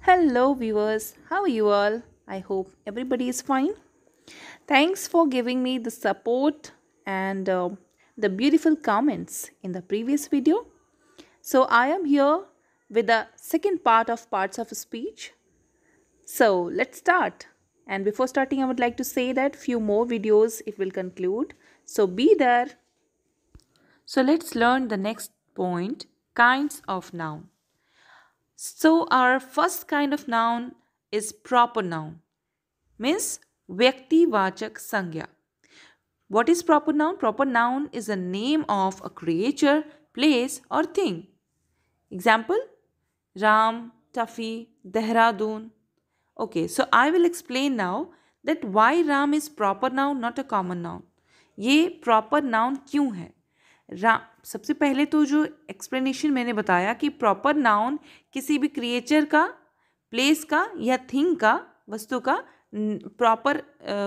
Hello, viewers. How are you all? I hope everybody is fine. Thanks for giving me the support and the beautiful comments in the previous video. So, I am here with the second part of parts of speech. So, let's start. And before starting, I would like to say that few more videos it will conclude. So, be there. So, let's learn the next point kinds of noun. So, our first kind of noun is proper noun. Means Vyaktiwachak Sangya. What is proper noun? Proper noun is a name of a creature, place or thing. Example, Ram, Tafi, Dehradun. Okay, so I will explain now that why Ram is proper noun, not a common noun. ये proper noun क्यों है? राम सबसे पहले तो जो explanation मैंने बताया कि प्रॉपर नाउन किसी भी क्रिएचर का, प्लेस का या थिंग का, वस्तु का प्रॉपर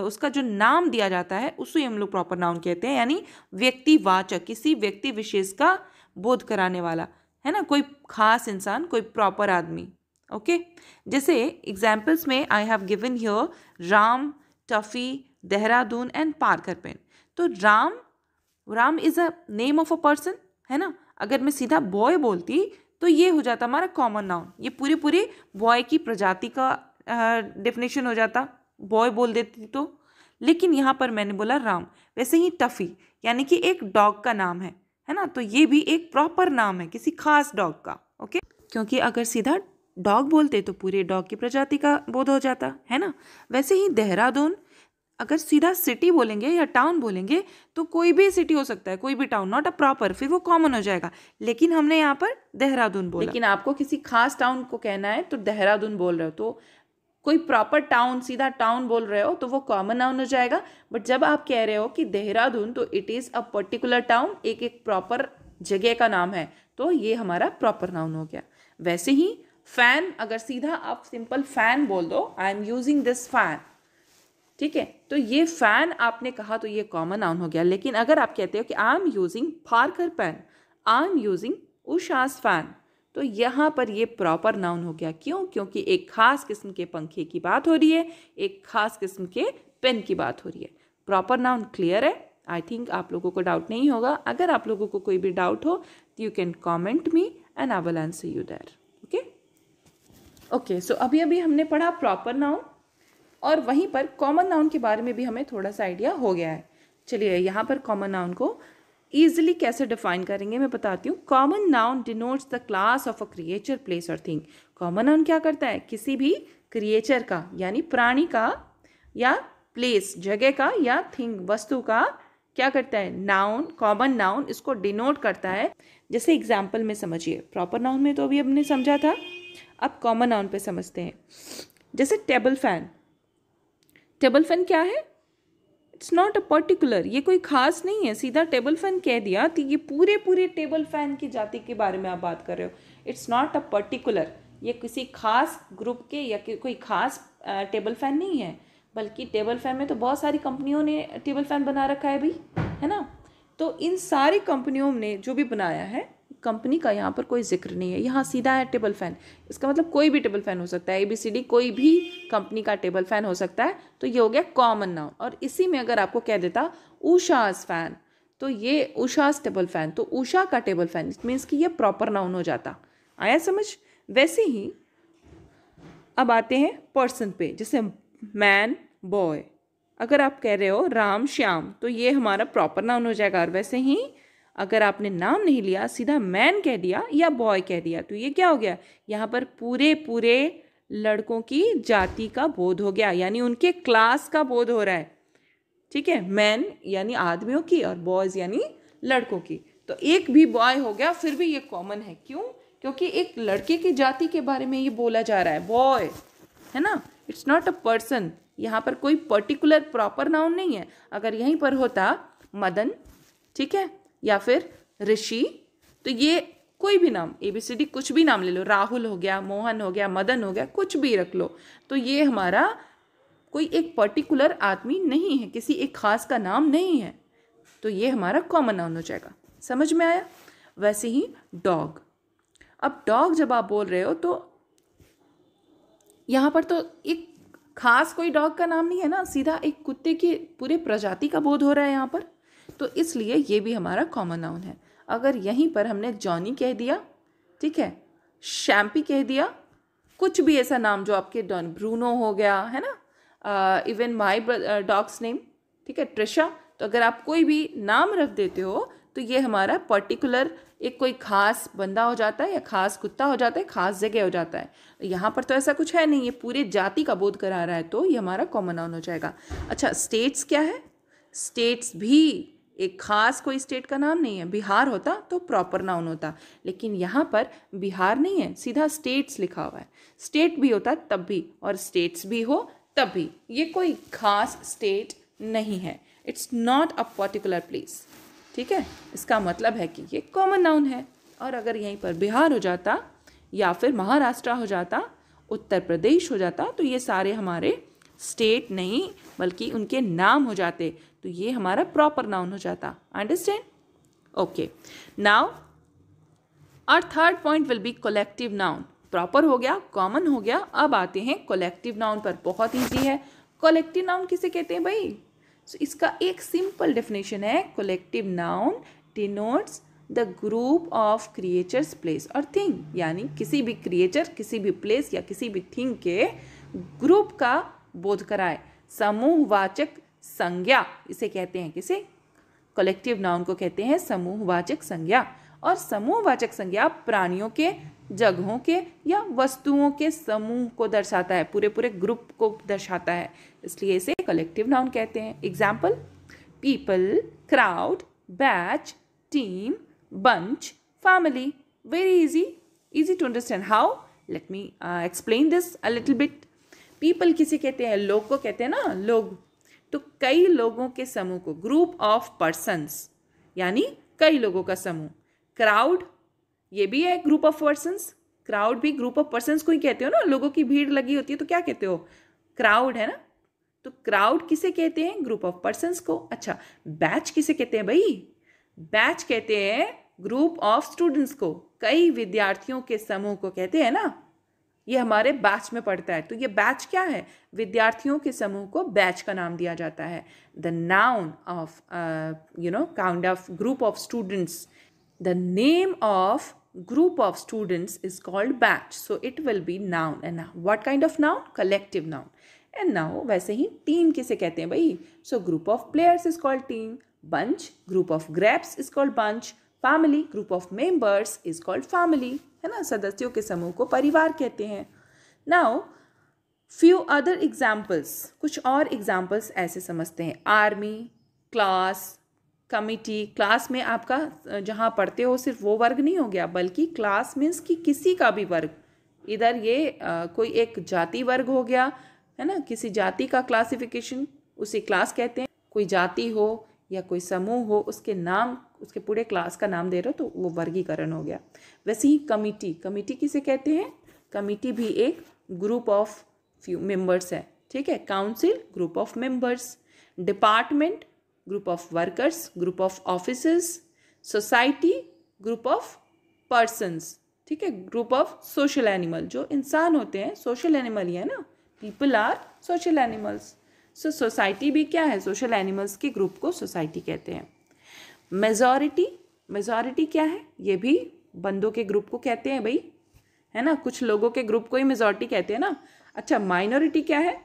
उसका जो नाम दिया जाता है उसे हम लोग प्रॉपर नाउन कहते हैं, यानी व्यक्तिवाचक, किसी व्यक्ति विशेष का बोध कराने वाला, है ना, कोई खास इंसान, कोई प्रॉपर आदमी. ओके, जैसे एग्जाम्पल्स में I have given here Ram, Tuffy, Dehradun and Parker pen. तो Ram is a name of a person, है ना. अगर मैं सीधा बॉय बोलती तो ये हो जाता हमारा कॉमन नाउन, ये पूरे बॉय की प्रजाति का डेफिनेशन हो जाता, बॉय बोल देती तो. लेकिन यहाँ पर मैंने बोला राम. वैसे ही टफ़ी यानी कि एक डॉग का नाम है ना, तो ये भी एक प्रॉपर नाम है किसी खास डॉग का. ओके, क्योंकि अगर सीधा डॉग बोलते तो पूरे डॉग की प्रजाति का बोध हो जाता, है ना. वैसे ही देहरादून, अगर सीधा सिटी बोलेंगे या टाउन बोलेंगे तो कोई भी सिटी हो सकता है, कोई भी टाउन, नॉट अ प्रॉपर, फिर वो कॉमन हो जाएगा. लेकिन हमने यहाँ पर देहरादून बोला. लेकिन आपको किसी खास टाउन को कहना है तो देहरादून बोल रहे हो, तो कोई प्रॉपर टाउन, सीधा टाउन बोल रहे हो तो वो कॉमन नाउन हो जाएगा. बट जब आप कह रहे हो कि देहरादून, तो it is a particular town, एक प्रॉपर जगह का नाम है, तो ये हमारा प्रॉपर नाउन हो गया. वैसे ही फैन, अगर सीधा आप सिंपल फैन बोल दो, आई एम यूजिंग दिस फैन, ठीक है, तो ये फैन आपने कहा तो ये कॉमन नाउन हो गया. लेकिन अगर आप कहते हो कि I am using Parker pen, I am using Usha's fan, तो यहाँ पर ये प्रॉपर नाउन हो गया. क्यों? क्योंकि एक खास किस्म के पंखे की बात हो रही है, एक खास किस्म के पेन की बात हो रही है. प्रॉपर नाउन क्लियर है? आई थिंक आप लोगों को डाउट नहीं होगा. अगर आप लोगों को कोई भी डाउट हो तो you can comment me and I will answer you there. Okay, so अभी हमने पढ़ा प्रॉपर नाउन, और वहीं पर कॉमन नाउन के बारे में भी हमें थोड़ा सा आइडिया हो गया है. चलिए यहाँ पर कॉमन नाउन को ईजिली कैसे डिफाइन करेंगे मैं बताती हूँ. Common noun denotes the class of a creature, place और थिंग. कॉमन नाउन क्या करता है? किसी भी क्रिएचर का, यानी प्राणी का, या प्लेस, जगह का, या थिंग, वस्तु का क्या करता है? नाउन, कॉमन नाउन इसको डिनोट करता है. जैसे एग्जाम्पल में समझिए, प्रॉपर नाउन में तो अभी हमने समझा था, अब कॉमन नाउन पे समझते हैं. जैसे टेबल फैन. टेबल फैन क्या है? इट्स नॉट अ पर्टिकुलर, ये कोई खास नहीं है. सीधा टेबल फैन कह दिया तो ये पूरे टेबल फैन की जाति के बारे में आप बात कर रहे हो. इट्स नॉट अ पर्टिकुलर, ये किसी खास ग्रुप के या कोई खास टेबल फैन नहीं है. बल्कि टेबल फैन में तो बहुत सारी कंपनियों ने टेबल फैन बना रखा है भी, है ना. तो इन सारी कंपनियों ने जो भी बनाया है, कंपनी का यहाँ पर कोई जिक्र नहीं है. यहाँ सीधा है टेबल फैन, इसका मतलब कोई भी टेबल फैन हो सकता है, ABCD कोई भी कंपनी का टेबल फैन हो सकता है. तो ये हो गया कॉमन नाउन. और इसी में अगर आपको कह देता उषाज फैन, तो ये उषाज टेबल फैन, तो उषा का टेबल फैन, इट मीन्स कि ये प्रॉपर नाउन हो जाता. आया समझ? वैसे ही अब आते हैं पर्सन पे. जैसे मैन, बॉय, अगर आप कह रहे हो राम, श्याम, तो ये हमारा प्रॉपर नाउन हो जाएगा. और वैसे ही अगर आपने नाम नहीं लिया, सीधा मैन कह दिया या बॉय कह दिया, तो ये क्या हो गया? यहाँ पर पूरे लड़कों की जाति का बोध हो गया, यानी उनके क्लास का बोध हो रहा है. ठीक है, मैन यानी आदमियों की और बॉयज यानी लड़कों की. तो एक भी बॉय हो गया, फिर भी ये कॉमन है. क्यों? क्योंकि एक लड़के की जाति के बारे में ये बोला जा रहा है, बॉय, है ना. इट्स नॉट अ पर्सन, यहाँ पर कोई पर्टिकुलर प्रॉपर नाउन नहीं है. अगर यहीं पर होता मदन, ठीक है, या फिर ऋषि, तो ये कोई भी नाम, ABCD कुछ भी नाम ले लो, राहुल हो गया, मोहन हो गया, मदन हो गया, कुछ भी रख लो, तो ये हमारा कोई एक पर्टिकुलर आदमी नहीं है, किसी एक खास का नाम नहीं है. तो ये हमारा कॉमन नाउन हो जाएगा. समझ में आया? वैसे ही डॉग. अब डॉग जब आप बोल रहे हो तो यहाँ पर तो एक खास कोई डॉग का नाम नहीं है ना, सीधा एक कुत्ते की पूरे प्रजाति का बोध हो रहा है यहाँ पर, तो इसलिए ये भी हमारा कॉमन नाउन है। अगर यहीं पर हमने जॉनी कह दिया, ठीक है, शैम्पी कह दिया, कुछ भी ऐसा नाम जो आपके डॉन, ब्रूनो हो गया है ना, इवन माई डॉग्स नेम, ठीक है, ट्रिशा, तो अगर आप कोई भी नाम रख देते हो तो ये हमारा पर्टिकुलर एक कोई खास बंदा हो जाता है या खास कुत्ता हो जाता है, खास जगह हो जाता है। यहाँ पर तो ऐसा कुछ है नहीं, ये पूरे जाति का बोध करा रहा है, तो ये हमारा कॉमन नाउन हो जाएगा। अच्छा, स्टेट्स क्या है? स्टेट्स भी एक खास कोई स्टेट का नाम नहीं है। बिहार होता तो प्रॉपर नाउन होता, लेकिन यहाँ पर बिहार नहीं है, सीधा स्टेट्स लिखा हुआ है। स्टेट भी होता तब भी, और स्टेट्स भी हो तब भी, ये कोई खास स्टेट नहीं है। It's not a particular place, ठीक है। इसका मतलब है कि ये कॉमन नाउन है। और अगर यहीं पर बिहार हो जाता या फिर महाराष्ट्र हो जाता, उत्तर प्रदेश हो जाता, तो ये सारे हमारे स्टेट नहीं बल्कि उनके नाम हो जाते, तो ये हमारा प्रॉपर नाउन हो जाता। Understand? Okay, now our third point will be collective noun. Proper हो गया, कॉमन हो गया, अब आते हैं कलेक्टिव नाउन पर। बहुत ईजी है। कलेक्टिव नाउन किसे कहते हैं भाई? So, इसका एक सिंपल डेफिनेशन है, collective noun denotes the group of creatures, place और थिंग, यानी किसी भी क्रिएचर, किसी भी प्लेस या किसी भी थिंग के ग्रुप का बोध कराए। समूहवाचक संज्ञा इसे कहते हैं। किसे? कलेक्टिव नाउन को कहते हैं समूहवाचक संज्ञा। और समूहवाचक संज्ञा प्राणियों के, जगहों के या वस्तुओं के समूह को दर्शाता है, पूरे पूरे ग्रुप को दर्शाता है, इसलिए इसे कलेक्टिव नाउन कहते हैं। Example: people, crowd, batch, team, bunch, family. Very easy to understand. How? Let me explain this a little bit. People किसे कहते हैं? लोग को कहते हैं ना, लोग। तो कई लोगों के समूह को, ग्रुप ऑफ पर्सन्स, यानी कई लोगों का समूह। क्राउड, ये भी है ग्रुप ऑफ पर्सन्स। क्राउड भी ग्रुप ऑफ पर्सन्स को ही कहते हो ना, लोगों की भीड़ लगी होती है तो क्या कहते हो? क्राउड, है ना। तो क्राउड किसे कहते हैं? ग्रुप ऑफ पर्सन्स को। अच्छा, बैच किसे कहते हैं भाई? बैच कहते हैं ग्रुप ऑफ स्टूडेंट्स को, कई विद्यार्थियों के समूह को कहते हैं ना, ये हमारे बैच में पड़ता है। तो ये बैच क्या है? विद्यार्थियों के समूह को बैच का नाम दिया जाता है। The noun of kind of group of students, the name of group of students is called batch, so it will be noun. And what kind of noun? Collective noun. And now वैसे ही team किसे कहते हैं भाई? So group of players is called team. Bunch, group of grapes is called bunch. Family, group of members is called family. है ना, सदस्यों के समूह को परिवार कहते हैं। Now few other examples, कुछ और examples ऐसे समझते हैं। Army, class, committee. क्लास में आपका जहाँ पढ़ते हो सिर्फ वो वर्ग नहीं हो गया, बल्कि क्लास मीन्स कि किसी का भी वर्ग। इधर ये कोई एक जाति वर्ग हो गया, है ना, किसी जाति का क्लासिफिकेशन, उसे क्लास कहते हैं। कोई जाति हो या कोई समूह हो, उसके नाम, उसके पूरे क्लास का नाम दे रहे हो तो वो वर्गीकरण हो गया। वैसे ही कमिटी, कमिटी किसे कहते हैं? कमिटी भी एक ग्रुप ऑफ फ्यू मेंबर्स है, ठीक है। Council, group of members. Department, group of workers, group of officers. Society, group of persons, ठीक है। ग्रुप ऑफ सोशल एनिमल, जो इंसान होते हैं सोशल एनिमल ही है ना, people are social animals. So society भी क्या है? सोशल एनिमल्स के ग्रुप को सोसाइटी कहते हैं। मेजॉरिटी, मेजॉरिटी क्या है? ये भी बंदों के ग्रुप को कहते हैं भाई, है ना, कुछ लोगों के ग्रुप को ही मेजॉरिटी कहते हैं ना। अच्छा, माइनॉरिटी क्या है?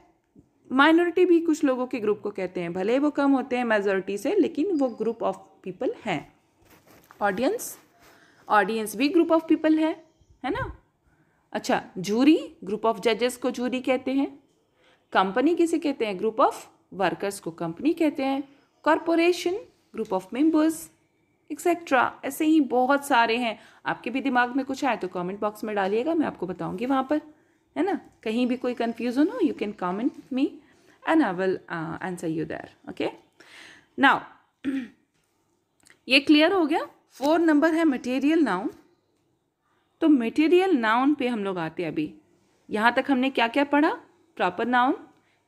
माइनॉरिटी भी कुछ लोगों के ग्रुप को कहते हैं, भले वो कम होते हैं मेजॉरिटी से, लेकिन वो ग्रुप ऑफ पीपल हैं। ऑडियंस, ऑडियंस भी ग्रुप ऑफ पीपल है ना। अच्छा, जूरी, ग्रुप ऑफ जजेस को जूरी कहते हैं। कंपनी किसे कहते हैं? ग्रुप ऑफ वर्कर्स को कंपनी कहते हैं। Corporation, group of members, etcetera. ऐसे ही बहुत सारे हैं। आपके भी दिमाग में कुछ आए तो कमेंट बॉक्स में डालिएगा, मैं आपको बताऊंगी वहाँ पर, है ना। कहीं भी कोई कन्फ्यूजन हो, you can comment me and I will answer you there. Okay, now ये क्लियर हो गया। 4 नंबर है मटेरियल नाउन। तो मटेरियल नाउन पे हम लोग आते हैं अभी। यहाँ तक हमने क्या क्या पढ़ा? Proper noun,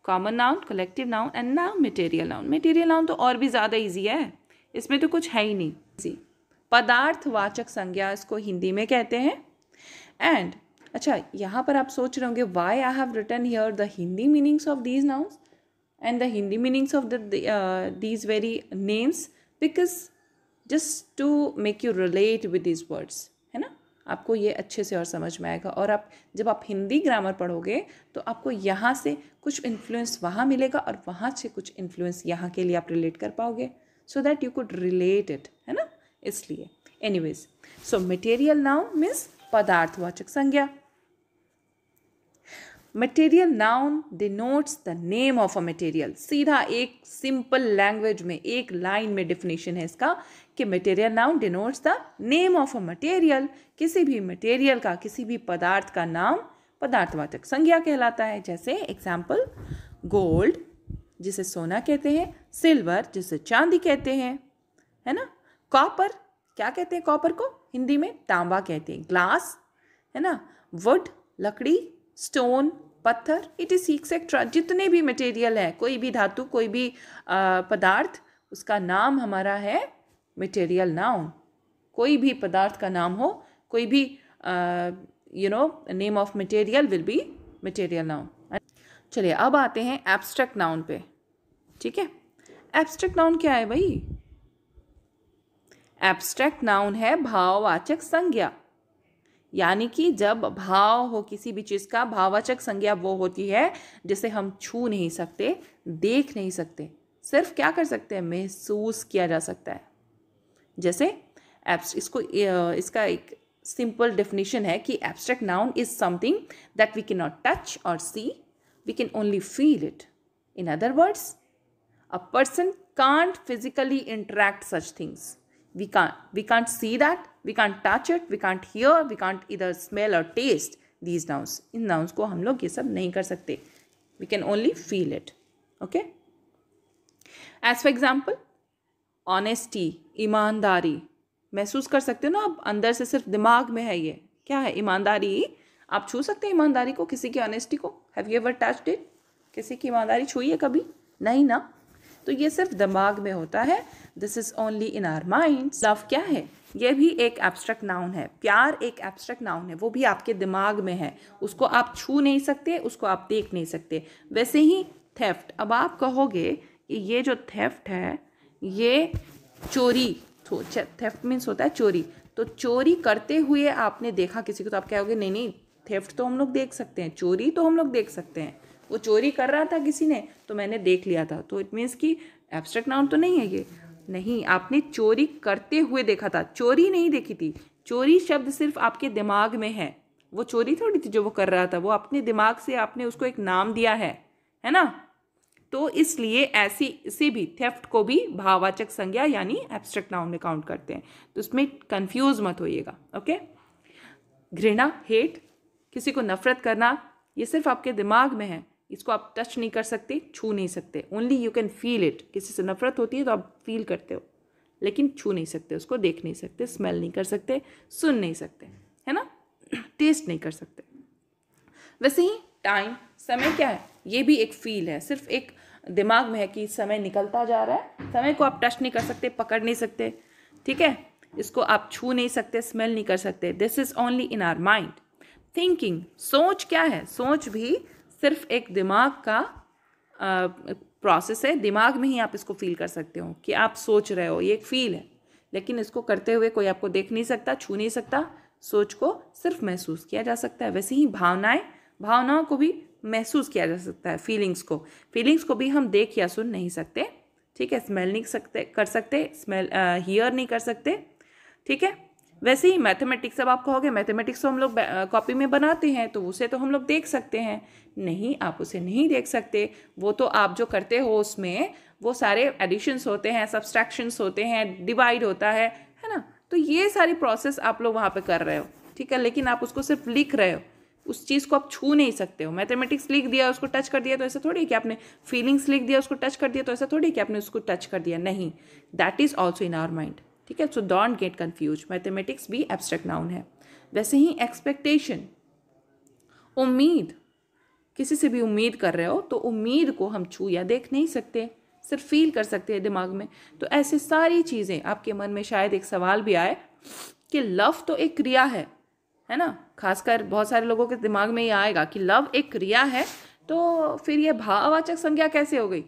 common noun, collective noun and now material noun. Material noun तो और भी ज़्यादा ईजी है, इसमें तो कुछ है ही नहीं। पदार्थवाचक संज्ञा इसको हिंदी में कहते हैं। एंड अच्छा, यहाँ पर आप सोच रहे होंगे why I have written here the Hindi meanings of these nouns and the Hindi meanings of these very names, because just to make you relate with these words, है ना, आपको ये अच्छे से और समझ में आएगा। और आप जब आप हिंदी ग्रामर पढ़ोगे तो आपको यहाँ से कुछ इन्फ्लुएंस वहाँ मिलेगा और वहाँ से कुछ इन्फ्लुएंस यहाँ के लिए आप रिलेट कर पाओगे, so that you could relate it, है ना, इसलिए। Anyways, so material noun means पदार्थवाचक संज्ञा। Material noun denotes the name of a material. सीधा एक सिंपल लैंग्वेज में एक लाइन में डिफिनेशन है इसका कि material noun denotes the name of a material. किसी भी मटेरियल का, किसी भी पदार्थ का नाम पदार्थवाचक संज्ञा कहलाता है। जैसे एग्जाम्पल, गोल्ड जिसे सोना कहते हैं, सिल्वर जिसे चांदी कहते हैं, है ना, कॉपर, क्या कहते हैं कॉपर को हिंदी में, तांबा कहते हैं, ग्लास, है ना, वुड लकड़ी, स्टोन पत्थर, इट इज एक्सेट्रा। जितने भी मटेरियल है, कोई भी धातु, कोई भी पदार्थ, उसका नाम हमारा है मटेरियल नाउन। कोई भी पदार्थ का नाम हो, कोई भी name of material will be material noun. चलिए अब आते हैं एब्स्ट्रैक्ट नाउन पे। ठीक है, एब्स्ट्रैक्ट नाउन क्या है भाई? एब्स्ट्रैक्ट नाउन है भाववाचक संज्ञा, यानी कि जब भाव हो किसी भी चीज़ का, भाववाचक संज्ञा वो होती है जिसे हम छू नहीं सकते, देख नहीं सकते, सिर्फ क्या कर सकते हैं, महसूस किया जा सकता है। जैसे इसका एक सिंपल डेफिनेशन है कि abstract noun is something that we can not touch और see, we can only feel it. In other words, a person can't physically interact such things. We can't see that, we can't touch it, we can't hear, we can't either smell or taste these nouns. In nouns को हम लोग ये सब नहीं कर सकते, we can only feel it. Okay? As for example, honesty, ईमानदारी, महसूस कर सकते हो ना आप, अंदर से सिर्फ दिमाग में है ये, क्या है ईमानदारी। आप छू सकते हैं ईमानदारी को, किसी की ऑनेस्टी को? Have you ever touched it? किसी की ईमानदारी छुई है कभी? नहीं ना, तो ये सिर्फ दिमाग में होता है। This is only in our minds. Love क्या है? ये भी एक एब्स्ट्रैक्ट नाउन है। प्यार एक एब्स्ट्रैक्ट नाउन है, वो भी आपके दिमाग में है, उसको आप छू नहीं सकते, उसको आप देख नहीं सकते। वैसे ही थेफ्ट, अब आप कहोगे कि ये जो थेफ्ट है ये चोरी, थेफ्ट मीन्स होता है चोरी, तो चोरी करते हुए आपने देखा किसी को, तो आप कहोगे नहीं नहीं, थेफ्ट तो हम लोग देख सकते हैं, चोरी तो हम लोग देख सकते हैं, वो चोरी कर रहा था किसी ने तो मैंने देख लिया था, तो इट मीन्स कि एब्स्ट्रैक्ट नाउन तो नहीं है ये। नहीं, आपने चोरी करते हुए देखा था, चोरी नहीं देखी थी। चोरी शब्द सिर्फ आपके दिमाग में है, वो चोरी थोड़ी थी जो वो कर रहा था, वो अपने दिमाग से आपने उसको एक नाम दिया है ना। तो इसलिए ऐसी इसे भी, थेफ्ट को भी भाववाचक संज्ञा यानी एब्स्ट्रैक्ट नाउन में काउंट करते हैं, तो इसमें कंफ्यूज मत होइएगा। ओके, घृणा, हेट, किसी को नफरत करना, ये सिर्फ आपके दिमाग में है, इसको आप टच नहीं कर सकते, छू नहीं सकते, only you can feel it. किसी से नफरत होती है तो आप फील करते हो, लेकिन छू नहीं सकते, उसको देख नहीं सकते, स्मेल नहीं कर सकते, सुन नहीं सकते, है ना, टेस्ट नहीं कर सकते। वैसे ही टाइम, समय क्या है? ये भी एक फील है, सिर्फ एक दिमाग में है कि समय निकलता जा रहा है, समय को आप टच नहीं कर सकते, पकड़ नहीं सकते, ठीक है, इसको आप छू नहीं सकते, स्मेल नहीं कर सकते। This is only in our mind. Thinking, सोच क्या है? सोच भी सिर्फ एक दिमाग का प्रोसेस है, दिमाग में ही आप इसको फील कर सकते हो कि आप सोच रहे हो, ये एक फील है, लेकिन इसको करते हुए कोई आपको देख नहीं सकता, छू नहीं सकता, सोच को सिर्फ महसूस किया जा सकता है। वैसे ही भावनाएं, भावनाओं को भी महसूस किया जा सकता है, फीलिंग्स को भी हम देख या सुन नहीं सकते, ठीक है, स्मेल नहीं कर सकते, हियर नहीं कर सकते, ठीक है। वैसे ही मैथमेटिक्स, अब आप कहोगे मैथमेटिक्स तो हम लोग कॉपी में बनाते हैं, तो उसे तो हम लोग देख सकते हैं। नहीं, आप उसे नहीं देख सकते, वो तो आप जो करते हो उसमें वो सारे एडिशंस होते हैं, सब्सट्रैक्शंस होते हैं, डिवाइड होता है ना, तो ये सारी प्रोसेस आप लोग वहाँ पे कर रहे हो, ठीक है, लेकिन आप उसको सिर्फ लिख रहे हो, उस चीज़ को आप छू नहीं सकते हो। मैथमेटिक्स लिख दिया, उसको टच कर दिया, तो ऐसा थोड़ी है कि आपने फीलिंग्स लिख दिया, उसको टच कर दिया, तो ऐसा थोड़ी है कि आपने उसको टच कर दिया। नहीं, that is also in our mind, ठीक है। So don't get confuse, mathematics भी एब्स्ट्रैक्ट नाउन है। वैसे ही एक्सपेक्टेशन, उम्मीद, किसी से भी उम्मीद कर रहे हो तो उम्मीद को हम छू या देख नहीं सकते, सिर्फ फील कर सकते हैं दिमाग में। तो ऐसे सारी चीज़ें, आपके मन में शायद एक सवाल भी आए कि लव तो एक क्रिया है, है ना। खासकर बहुत सारे लोगों के दिमाग में ये आएगा कि लव एक क्रिया है, तो फिर ये भाववाचक संज्ञा कैसे हो गई।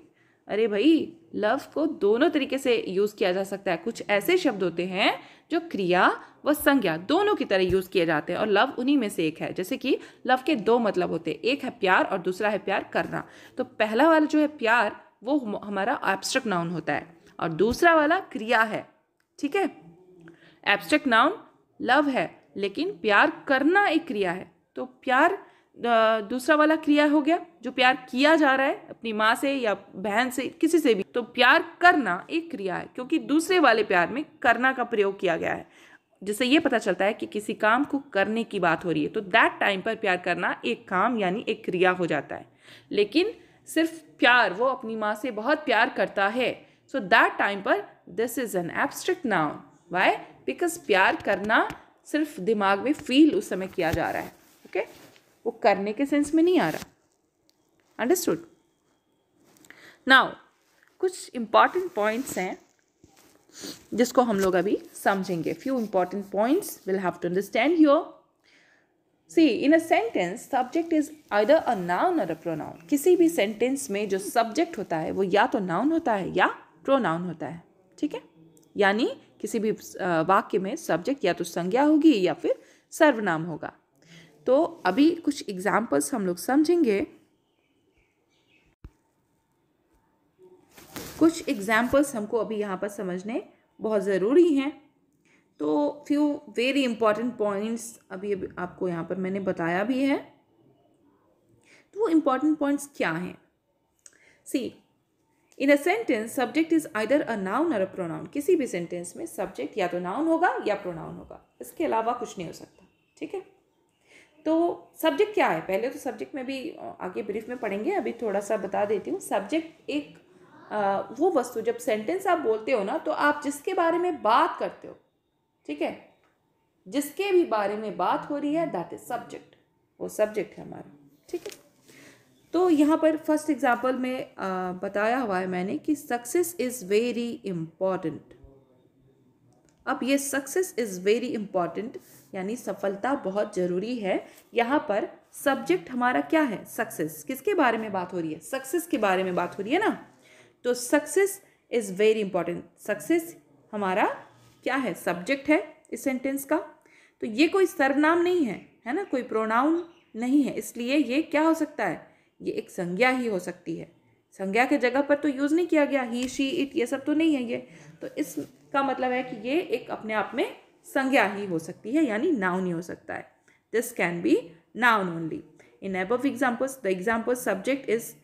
अरे भाई, लव को दोनों तरीके से यूज़ किया जा सकता है। कुछ ऐसे शब्द होते हैं जो क्रिया व संज्ञा दोनों की तरह यूज़ किए जाते हैं, और लव उन्हीं में से एक है। जैसे कि लव के दो मतलब होते हैं, एक है प्यार और दूसरा है प्यार करना। तो पहला वाला जो है प्यार, वो हमारा एब्स्ट्रैक्ट नाउन होता है, और दूसरा वाला क्रिया है। ठीक है, एब्स्ट्रैक्ट नाउन लव है, लेकिन प्यार करना एक क्रिया है। तो प्यार दूसरा वाला क्रिया हो गया, जो प्यार किया जा रहा है अपनी माँ से या बहन से, किसी से भी। तो प्यार करना एक क्रिया है, क्योंकि दूसरे वाले प्यार में करना का प्रयोग किया गया है, जिससे ये पता चलता है कि किसी काम को करने की बात हो रही है। तो दैट टाइम पर प्यार करना एक काम यानी एक क्रिया हो जाता है। लेकिन सिर्फ प्यार, वो अपनी माँ से बहुत प्यार करता है, सो दैट टाइम पर this is an abstract noun. Why? Because प्यार करना सिर्फ दिमाग में फील उस समय किया जा रहा है। ओके, वो करने के सेंस में नहीं आ रहा। अंडरस्टूड? नाउ कुछ इंपॉर्टेंट पॉइंट्स हैं जिसको हम लोग अभी समझेंगे। Few important points will have to understand here. See, in a sentence subject is either a noun और अ प्रोनाउन। किसी भी सेंटेंस में जो सब्जेक्ट होता है वो या तो नाउन होता है या प्रोनाउन होता है। ठीक है, यानी किसी भी वाक्य में सब्जेक्ट या तो संज्ञा होगी या फिर सर्वनाम होगा। तो अभी कुछ एग्जाम्पल्स हम लोग समझेंगे। कुछ एग्जाम्पल्स हमको अभी यहाँ पर समझने बहुत ज़रूरी हैं। तो फ्यू वेरी इंपॉर्टेंट पॉइंट्स अभी आपको यहाँ पर मैंने बताया भी है। तो वो इंपॉर्टेंट पॉइंट्स क्या हैं? See, in a sentence subject is either a noun और अ प्रोनाउन। किसी भी सेंटेंस में सब्जेक्ट या तो नाउन होगा या प्रोनाउन होगा, इसके अलावा कुछ नहीं हो सकता। ठीक है, तो सब्जेक्ट क्या है? पहले तो सब्जेक्ट में भी आगे ब्रीफ में पढ़ेंगे, अभी थोड़ा सा बता देती हूँ। सब्जेक्ट एक वो वस्तु, जब सेंटेंस आप बोलते हो ना, तो आप जिसके बारे में बात करते हो, ठीक है, जिसके भी बारे में बात हो रही है, दैट इज सब्जेक्ट। वो सब्जेक्ट है हमारा। ठीक है, तो यहाँ पर फर्स्ट एग्जाम्पल में बताया हुआ है मैंने कि सक्सेस इज वेरी इंपॉर्टेंट। अब ये सक्सेस इज वेरी इंपॉर्टेंट यानी सफलता बहुत जरूरी है। यहाँ पर सब्जेक्ट हमारा क्या है? सक्सेस। किसके बारे में बात हो रही है? सक्सेस के बारे में बात हो रही है ना। तो success is very important, success हमारा क्या है? सब्जेक्ट है इस सेंटेंस का। तो ये कोई सर्वनाम नहीं है, है ना, कोई प्रोनाउन नहीं है, इसलिए ये क्या हो सकता है? ये एक संज्ञा ही हो सकती है। संज्ञा के जगह पर तो यूज नहीं किया गया ही, शी, इट, ये सब तो नहीं है ये। तो इसका मतलब है कि ये एक अपने आप में संज्ञा ही हो सकती है, यानी नाउन ही हो सकता है। This can be noun only. In above examples the example subject is.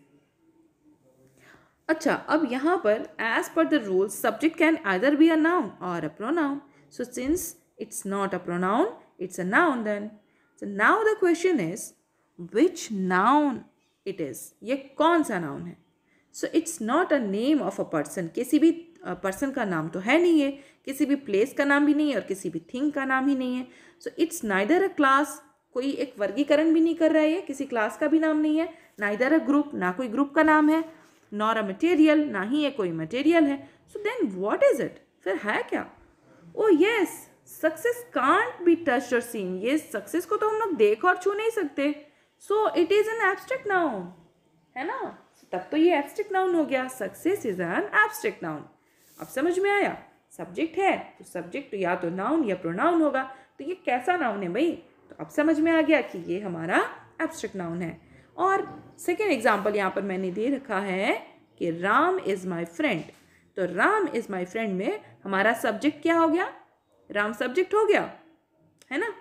अच्छा, अब यहाँ पर as per the rule subject can either be a noun और a pronoun. So since it's not a pronoun, it's a noun then. So now the question is which noun it is. ये कौन सा noun है? So it's not a name of a person. किसी भी person का नाम तो है नहीं है, किसी भी प्लेस का नाम भी नहीं है, और किसी भी थिंग का नाम ही नहीं है। So it's neither a class, कोई एक वर्गीकरण भी नहीं कर रहा है, किसी क्लास का भी नाम नहीं है। नाइदर अ ग्रुप, ना कोई ग्रुप का नाम है। नॉर अ मटेरियल, ना ही ये कोई मटेरियल है। So then what is it? फिर है क्या? Oh yes, success can't be touched or seen. ये सक्सेस को तो हम लोग देख और छू नहीं सकते। So it is an abstract noun, है ना। तब तो ये एब्स्ट्रैक्ट नाउन हो गया। Success is an abstract noun. अब समझ में आया? सब्जेक्ट है तो सब्जेक्ट या तो नाउन या प्रोनाउन होगा। तो ये कैसा नाउन है भाई? तो अब समझ में आ गया कि ये हमारा एब्स्ट्रैक्ट नाउन है। और सेकेंड एग्जाम्पल यहाँ पर मैंने दे रखा है कि राम इज माई फ्रेंड। तो राम इज माई फ्रेंड में हमारा सब्जेक्ट क्या हो गया? राम सब्जेक्ट हो गया, है ना।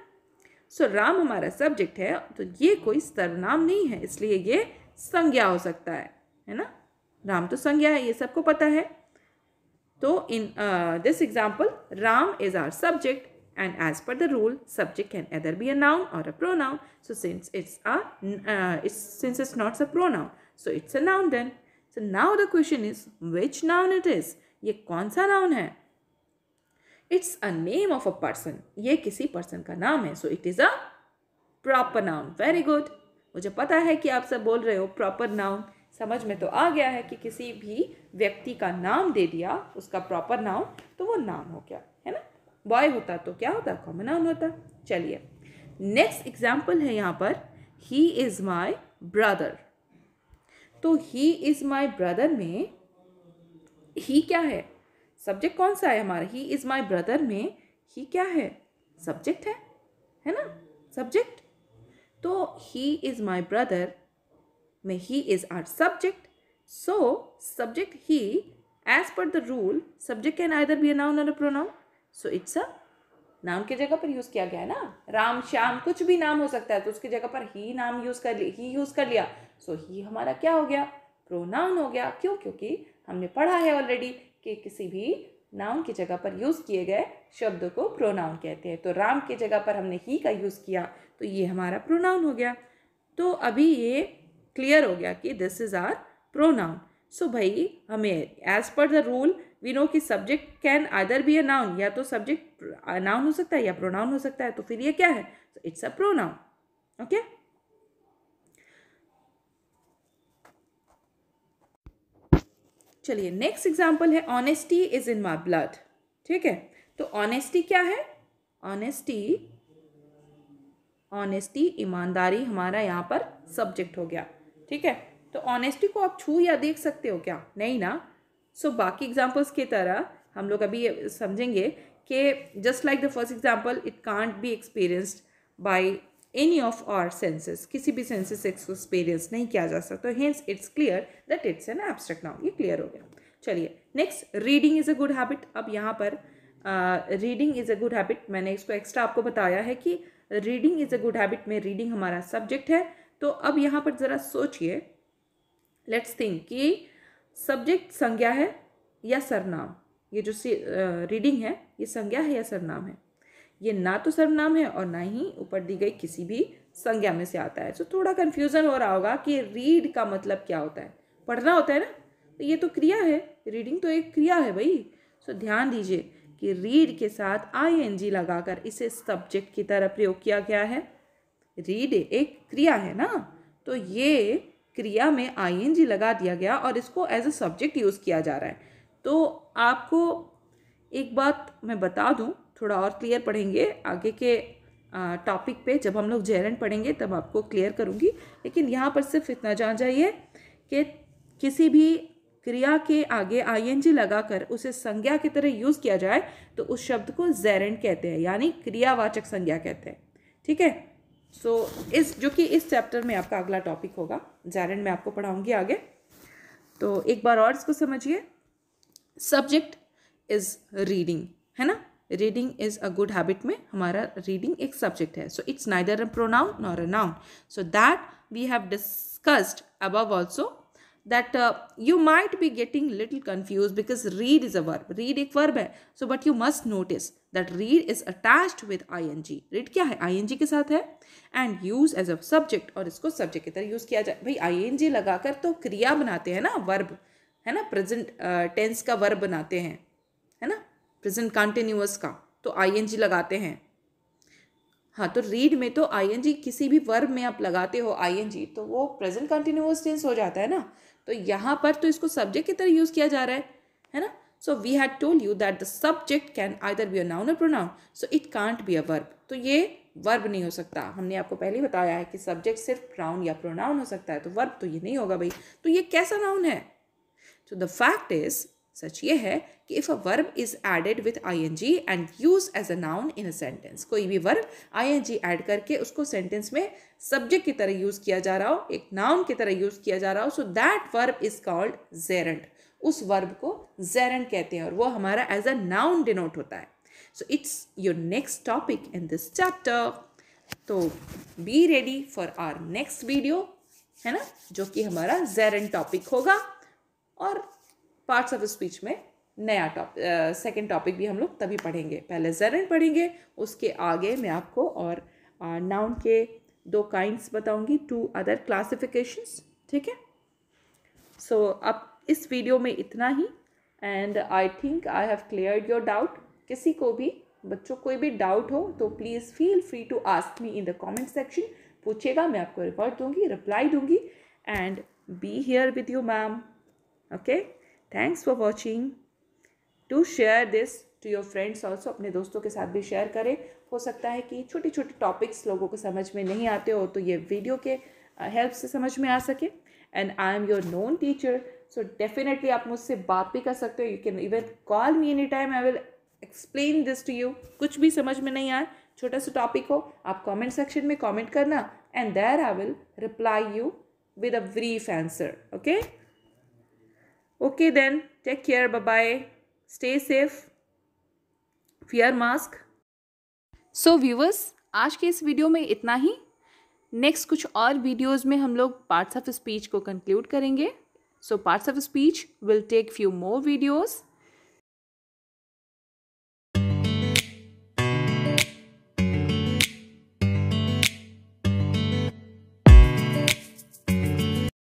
सो राम हमारा सब्जेक्ट है, तो ये कोई सर्वनाम नहीं है, इसलिए ये संज्ञा हो सकता है ना। राम तो संज्ञा है, ये सबको पता है। तो in this example Ram is our subject, and as per the rule subject can either be a noun or a pronoun. So since it's not a pronoun, so it's a noun then. So now the question is which noun it is? ये कौन सा noun है? It's a name of a person. ये किसी person का नाम है, so it is a proper noun. Very good. मुझे पता है कि आप सब बोल रहे हो proper noun, समझ में तो आ गया है कि किसी भी व्यक्ति का नाम दे दिया उसका proper noun, तो वो नाम हो गया, है ना। बॉय होता तो क्या होता? कॉमन नाउन होता। चलिए नेक्स्ट एग्जाम्पल है यहाँ पर ही इज़ माई ब्रदर। तो ही इज़ माई ब्रदर में ही क्या है, सब्जेक्ट कौन सा है हमारा, ही इज़ माई ब्रदर में ही क्या है, सब्जेक्ट है ना, सब्जेक्ट। तो ही इज़ माई ब्रदर में ही is are subject. So subject ही, as per the rule subject can either be a noun और a pronoun. So it's a noun की जगह पर यूज़ किया गया है ना, राम श्याम कुछ भी नाम हो सकता है, तो उसकी जगह पर ही नाम यूज़ कर लिया, ही यूज़ कर लिया। सो ही हमारा क्या हो गया, प्रोनाउन हो गया। क्यों, क्योंकि हमने पढ़ा है ऑलरेडी कि किसी भी नाउन की जगह पर यूज़ किए गए शब्द को प्रोनाउन कहते हैं। तो राम की जगह पर हमने ही का यूज़ किया, तो ये हमारा प्रोनाउन हो गया। तो अभी ये क्लियर हो गया कि this is are pronoun. So भाई हमें as per the rule we know कि subject can either be a noun, या तो सब्जेक्ट नाउन हो सकता है या प्रोनाउन हो सकता है। तो फिर ये क्या है, इट्स अ प्रोनाउन। ओके, चलिए नेक्स्ट एग्जाम्पल है honesty is in my blood. ठीक है, तो ऑनेस्टी क्या है, ऑनेस्टी, ऑनेस्टी ईमानदारी हमारा यहाँ पर सब्जेक्ट हो गया। ठीक है, तो ऑनेस्टी को आप छू या देख सकते हो क्या, नहीं ना। सो बाकी एग्जाम्पल्स की तरह हम लोग अभी समझेंगे कि just like the first example it can't be experienced by any of our senses, किसी भी सेंसेस से एक्सपीरियंस नहीं किया जा सकता। Hence it's clear that it's an abstract noun. ये क्लियर हो गया। चलिए next, reading is a good habit. अब यहाँ पर reading is a good habit, मैंने इसको एक्स्ट्रा आपको बताया है कि reading is a good habit में रीडिंग हमारा सब्जेक्ट है। तो अब यहाँ पर ज़रा सोचिए, लेट्स थिंक कि सब्जेक्ट संज्ञा है या सर्वनाम। ये जो रीडिंग है ये संज्ञा है या सर्वनाम है, ये ना तो सर्वनाम है और ना ही ऊपर दी गई किसी भी संज्ञा में से आता है। तो थोड़ा कन्फ्यूज़न हो रहा होगा कि रीड का मतलब क्या होता है, पढ़ना होता है ना, तो ये तो क्रिया है, रीडिंग तो एक क्रिया है भाई। सो ध्यान दीजिए कि रीड के साथ आईएनजी लगाकर इसे सब्जेक्ट की तरह प्रयोग किया गया है। रीड एक क्रिया है ना, तो ये क्रिया में आईएनजी लगा दिया गया और इसको एज अ सब्जेक्ट यूज़ किया जा रहा है। तो आपको एक बात मैं बता दूं, थोड़ा और क्लियर पढ़ेंगे आगे के टॉपिक पे, जब हम लोग जेरंड पढ़ेंगे तब आपको क्लियर करूंगी। लेकिन यहाँ पर सिर्फ इतना जान जाइए कि किसी भी क्रिया के आगे आईएनजी लगाकर उसे संज्ञा की तरह यूज़ किया जाए तो उस शब्द को जेरंड कहते हैं, यानी क्रियावाचक संज्ञा कहते हैं। ठीक है, सो इस जो कि इस चैप्टर में आपका अगला टॉपिक होगा, जेरंड मैं आपको पढ़ाऊंगी आगे। तो एक बार और इसको समझिए, सब्जेक्ट इज रीडिंग है ना, reading is a good habit में हमारा रीडिंग एक सब्जेक्ट है। So it's neither a pronoun nor a noun. So that we have discussed above also that you might be getting little confused because read is a verb, read एक verb है। so but you must notice that read is attached with ing, read क्या है, ing के साथ है, and use as a subject, और इसको subject की तरह यूज़ किया जाए। भाई ing लगाकर तो क्रिया बनाते हैं ना, verb है ना, प्रेजेंट टेंस का वर्ब बनाते हैं, है ना, प्रेजेंट कंटिन्यूअस का तो आईएनजी लगाते हैं। हाँ, तो रीड में तो आईएनजी किसी भी वर्ब में आप लगाते हो आईएनजी तो वो प्रेजेंट कंटिन्यूअस टेंस हो जाता है ना। तो यहाँ पर तो इसको सब्जेक्ट की तरह यूज़ किया जा रहा है ना। So we had told you that the subject can either be a noun और pronoun, so it can't be a verb. तो ये वर्ब नहीं हो सकता, हमने आपको पहले ही बताया है कि सब्जेक्ट सिर्फ नाउन या प्रोनाउन हो सकता है, तो वर्ब तो ये नहीं होगा भाई। तो ये कैसा नाउन है? So the fact is, सच ये है कि if a verb is added with ing and used as a noun in a sentence, कोई भी वर्ब ing ऐड करके उसको सेंटेंस में सब्जेक्ट की तरह यूज़ किया जा रहा हो, एक नाउन की तरह यूज़ किया जा रहा हो, so that verb is called gerund, उस वर्ब को gerund कहते हैं और वो हमारा एज अ नाउन डिनोट होता है। So it's your next topic in this chapter. तो be ready for our next video, है ना, जो कि हमारा gerund टॉपिक होगा। और पार्ट्स ऑफ स्पीच में नया सेकंड टॉपिक भी हम लोग तभी पढ़ेंगे, पहले जेरंड पढ़ेंगे, उसके आगे मैं आपको और नाउन के 2 काइंड्स बताऊंगी, 2 अदर क्लासिफिकेशंस। ठीक है, सो अब इस वीडियो में इतना ही and I think I have cleared your doubt. किसी को भी बच्चों कोई भी डाउट हो तो please feel free to ask me in the comment section, पूछेगा, मैं आपको रिप्लाई दूंगी and be here with you ma'am. Okay, thanks for watching. Do share this to your friends also, अपने दोस्तों के साथ भी शेयर करें हो सकता है कि छोटे छोटे टॉपिक्स लोगों को समझ में नहीं आते हो, तो ये वीडियो के हेल्प से समझ में आ सके। And I am your known teacher, so definitely आप मुझसे बात भी कर सकते हो। You can even call me any time, I will explain this to you. कुछ भी समझ में नहीं आए, छोटा सा टॉपिक हो, आप कमेंट सेक्शन में कमेंट करना, and there I will reply you with a brief answer. Okay then, take care, bye bye, stay safe, wear mask. So viewers, आज के इस वीडियो में इतना ही। नेक्स्ट कुछ और वीडियोस में हम लोग पार्ट्स ऑफ स्पीच को कंक्लूड करेंगे। So parts of speech will take few more videos.